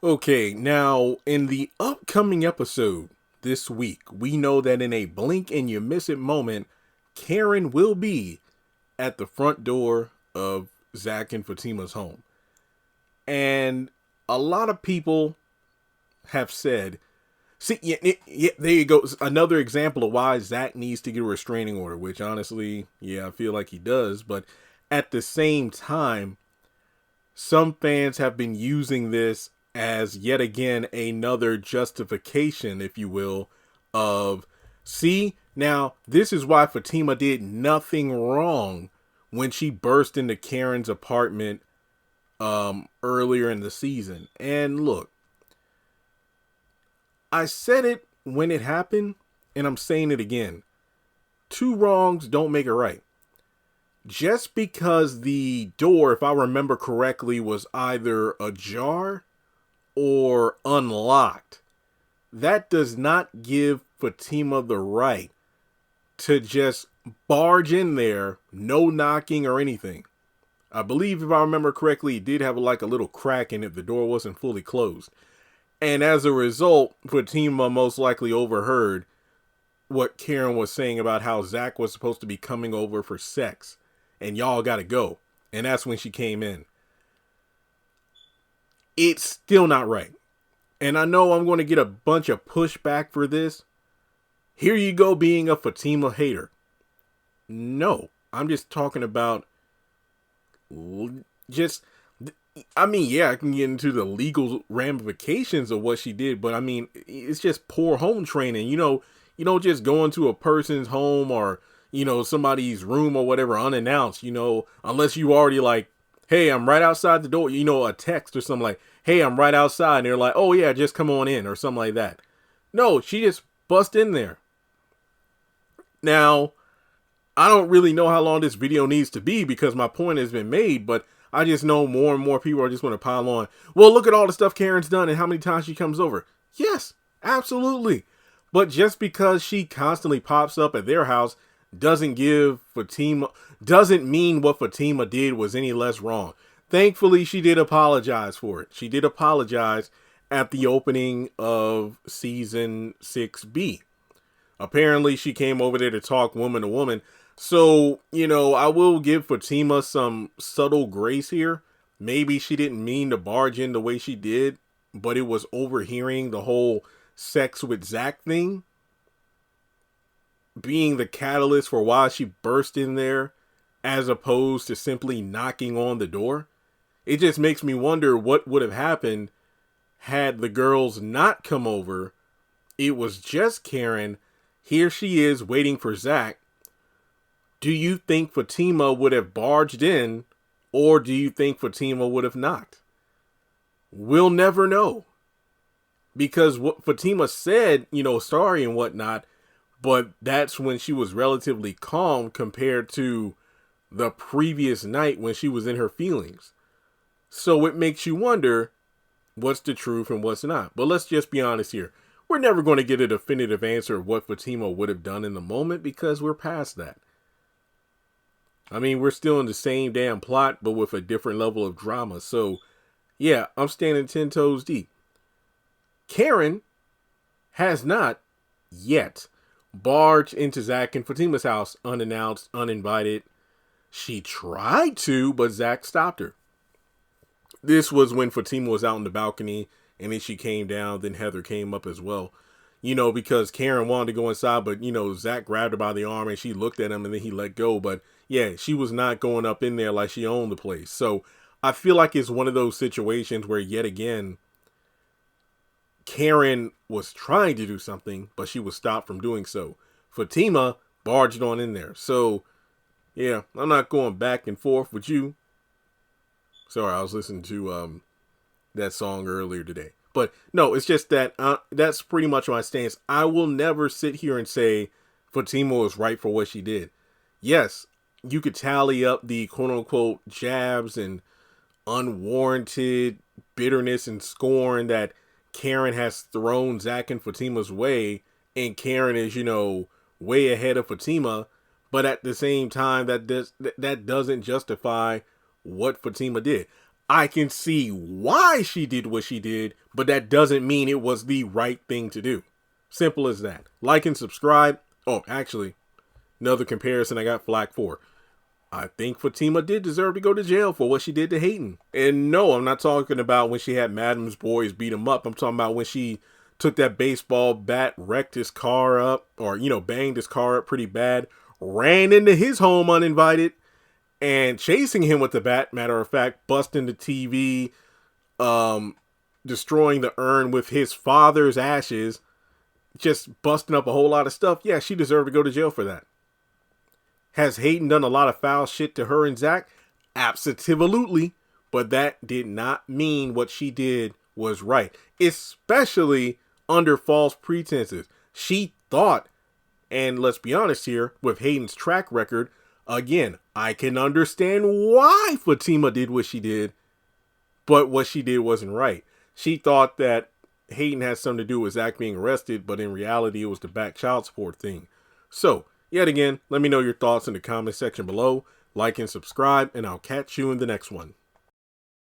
Okay, now in the upcoming episode this week, we know that in a blink and you miss it moment, Karen will be at the front door of Zach and Fatima's home. And a lot of people have said, see, yeah, there you go. Another example of why Zach needs to get a restraining order, which honestly, yeah, I feel like he does. But at the same time, some fans have been using this as yet again another justification, if you will, of see, now this is why Fatima did nothing wrong when she burst into Karen's apartment earlier in the season. And look, I said it when it happened, and I'm saying it again. Two wrongs don't make it right. Just because the door, if I remember correctly, was either ajar or unlocked, that does not give Fatima the right to just barge in there, no knocking or anything. I believe, if I remember correctly, it did have like a little crack in it. The door wasn't fully closed. And as a result, Fatima most likely overheard what Karen was saying about how Zach was supposed to be coming over for sex. And y'all gotta go. And that's when she came in. It's still not right. And I know I'm going to get a bunch of pushback for this. Here you go being a Fatima hater. No, I'm just talking about just, I mean, yeah, I can get into the legal ramifications of what she did, but I mean, it's just poor home training. You don't just go into a person's home or, somebody's room or whatever unannounced, unless you already like, hey, I'm right outside the door, a text or something like, hey, I'm right outside. And they're like, oh yeah, just come on in or something like that. No, she just bust in there. Now, I don't really know how long this video needs to be because my point has been made, but I just know more and more people are just going to pile on. Well, look at all the stuff Karen's done and how many times she comes over. Yes, absolutely. But just because she constantly pops up at their house doesn't mean what Fatima did was any less wrong. Thankfully, she did apologize for it. She did apologize at the opening of season 6B. Apparently, she came over there to talk woman to woman. So, I will give Fatima some subtle grace here. Maybe she didn't mean to barge in the way she did, but it was overhearing the whole sex with Zach thing being the catalyst for why she burst in there as opposed to simply knocking on the door. It just makes me wonder what would have happened had the girls not come over. It was just Karen. Here she is waiting for Zach. Do you think Fatima would have barged in, or do you think Fatima would have knocked? We'll never know. Because what Fatima said, sorry and whatnot, but that's when she was relatively calm compared to the previous night when she was in her feelings. So it makes you wonder what's the truth and what's not. But let's just be honest here. We're never going to get a definitive answer of what Fatima would have done in the moment because we're past that. I mean, we're still in the same damn plot, but with a different level of drama. So, yeah, I'm standing 10 toes deep. Karen has not yet barged into Zach and Fatima's house unannounced, uninvited. She tried to, but Zach stopped her. This was when Fatima was out on the balcony, and then she came down. Then Heather came up as well. Because Karen wanted to go inside, but, Zach grabbed her by the arm, and she looked at him, and then he let go. But, yeah, she was not going up in there like she owned the place. So, I feel like it's one of those situations where, yet again, Karen was trying to do something, but she was stopped from doing so. Fatima barged on in there. So, yeah, I'm not going back and forth with you. Sorry, I was listening to that song earlier today. But no, it's just that that's pretty much my stance. I will never sit here and say Fatima was right for what she did. Yes, you could tally up the quote-unquote jabs and unwarranted bitterness and scorn that Karen has thrown Zach and Fatima's way, and Karen is, way ahead of Fatima, but at the same time, that doesn't justify what Fatima did. I can see why she did what she did, but that doesn't mean it was the right thing to do. Simple as that. Like and subscribe. Oh, actually, another comparison I got flack for. I think Fatima did deserve to go to jail for what she did to Hayden. And no, I'm not talking about when she had Madam's boys beat him up. I'm talking about when she took that baseball bat, wrecked his car up, or, banged his car up pretty bad, ran into his home uninvited, and chasing him with the bat, matter of fact, busting the TV, destroying the urn with his father's ashes, just busting up a whole lot of stuff. Yeah, she deserved to go to jail for that. Has Hayden done a lot of foul shit to her and Zach? Absolutely. But that did not mean what she did was right. Especially under false pretenses. She thought, and let's be honest here, with Hayden's track record, again, I can understand why Fatima did what she did, but what she did wasn't right. She thought that Hayden had something to do with Zach being arrested, but in reality, it was the back child support thing. So, yet again, let me know your thoughts in the comment section below. Like and subscribe, and I'll catch you in the next one.